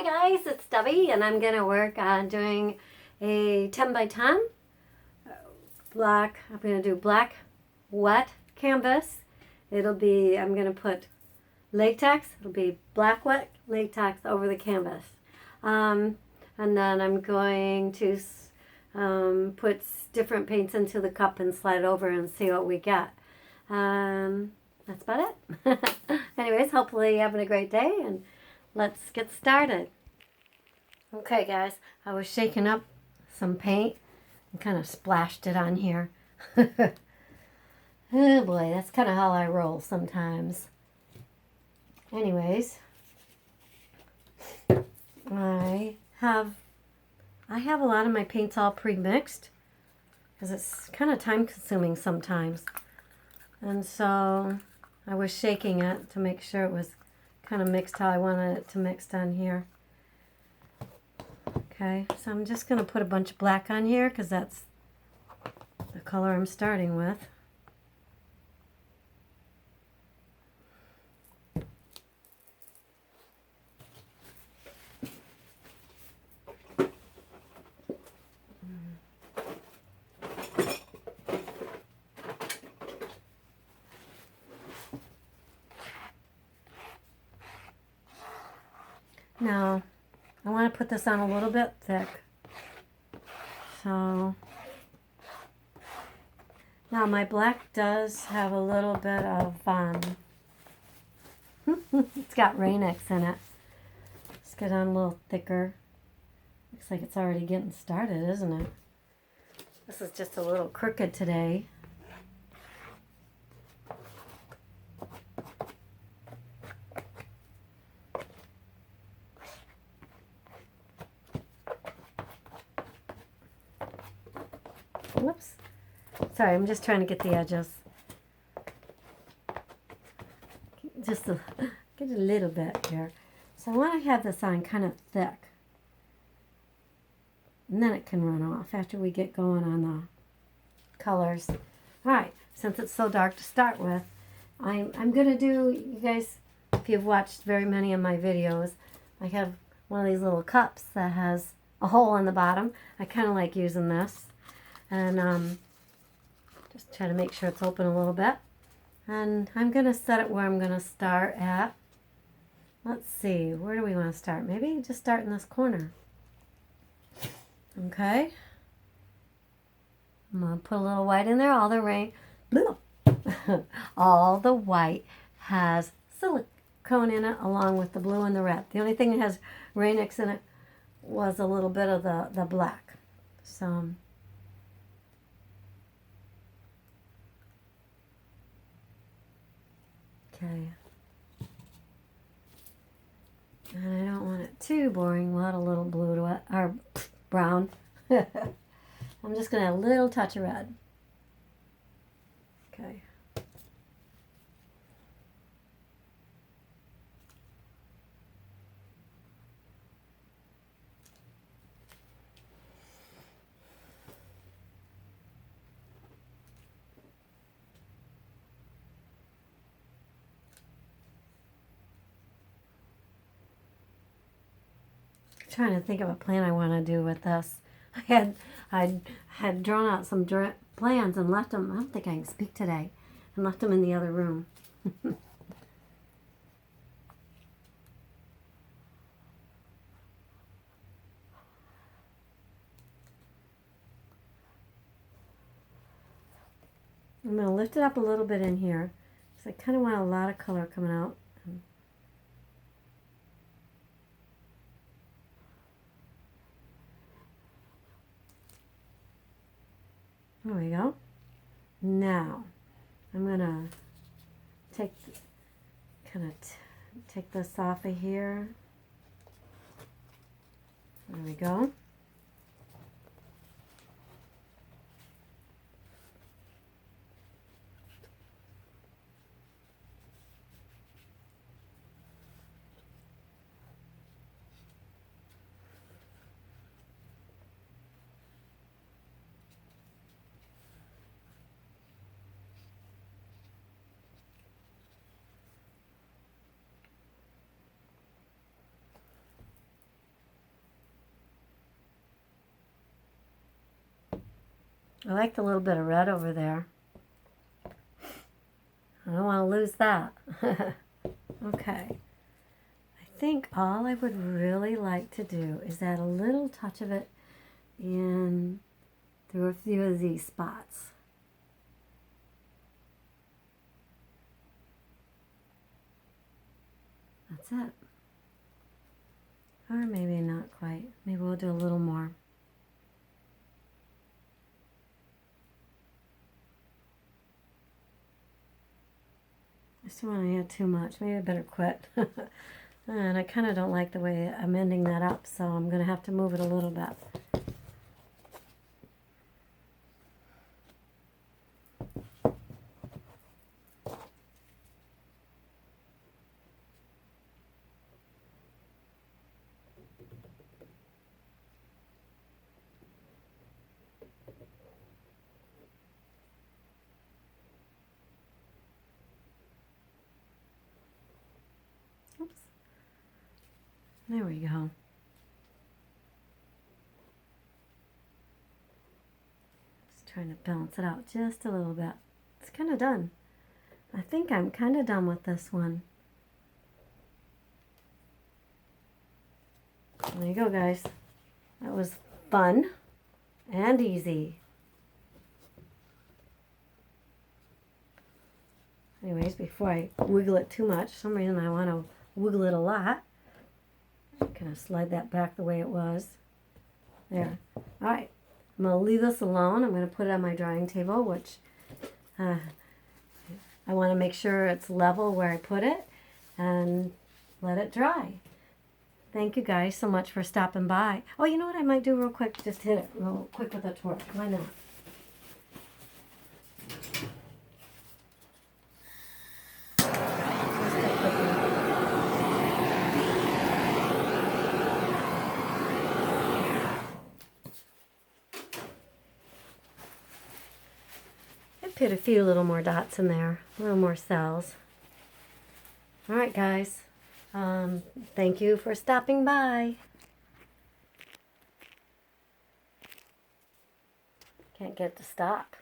Hi guys, it's Debbie and I'm going to work on doing a 10 by 10 black. I'm going to do black wet canvas. I'm going to put latex. It'll be black wet latex over the canvas. And then I'm going to put different paints into the cup and slide over and see what we get. That's about it. Anyways, hopefully you're having a great day and let's get started. Okay guys, I was shaking up some paint and kind of splashed it on here. Oh boy, that's kind of how I roll sometimes. Anyways, I have a lot of my paints all pre-mixed because it's kind of time consuming sometimes. And so I was shaking it to make sure it was kind of mixed how I wanted it to mix on here. Okay, so I'm just going to put a bunch of black on here because that's the color I'm starting with. Now, I want to put this on a little bit thick. So, now my black does have a little bit of, it's got Rain-X in it. Let's get on a little thicker. Looks like it's already getting started, isn't it? This is just a little crooked today. Whoops. Sorry, I'm just trying to get the edges. Just get a little bit here. So I want to have this on kind of thick. And then it can run off after we get going on the colors. Alright, since it's so dark to start with, I'm going to do, you guys, if you've watched very many of my videos, I have one of these little cups that has a hole in the bottom. I kind of like using this. And just try to make sure it's open a little bit. And I'm going to set it where I'm going to start at. Let's see, where do we want to start? Maybe just start in this corner. Okay. I'm going to put a little white in there. All the white has silicone in it along with the blue and the red. The only thing that has Rain-X in it was a little bit of the black. So okay. And I don't want it too boring. We'll add a little blue to it, or brown. I'm just going to add a little touch of red. Okay. Trying to think of a plan I want to do with this. I had drawn out some plans and left them. I don't think I can speak today. And left them in the other room. I'm going to lift it up a little bit in here because I kind of want a lot of color coming out. There we go. Now, I'm going to take this off of here. There we go. I like the little bit of red over there. I don't want to lose that. Okay. I think all I would really like to do is add a little touch of it in through a few of these spots. That's it. Or maybe not quite. Maybe we'll do a little more. I just don't want to add too much. Maybe I better quit. And I kind of don't like the way I'm ending that up, so I'm going to have to move it a little bit. Oops. There we go. Just trying to balance it out just a little bit. It's kind of done. I think I'm kind of done with this one. There you go, guys. That was fun and easy. Anyways, before I wiggle it too much, for some reason I want to wiggle it a lot. Kind of slide that back the way it was. There. All right. I'm going to leave this alone. I'm going to put it on my drying table, which I want to make sure it's level where I put it and let it dry. Thank you guys so much for stopping by. Oh, you know what I might do real quick? Just hit it real quick with a torch. Why not? Put a few little more dots in there, a little more cells. All right, guys. Thank you for stopping by. Can't get it to stop.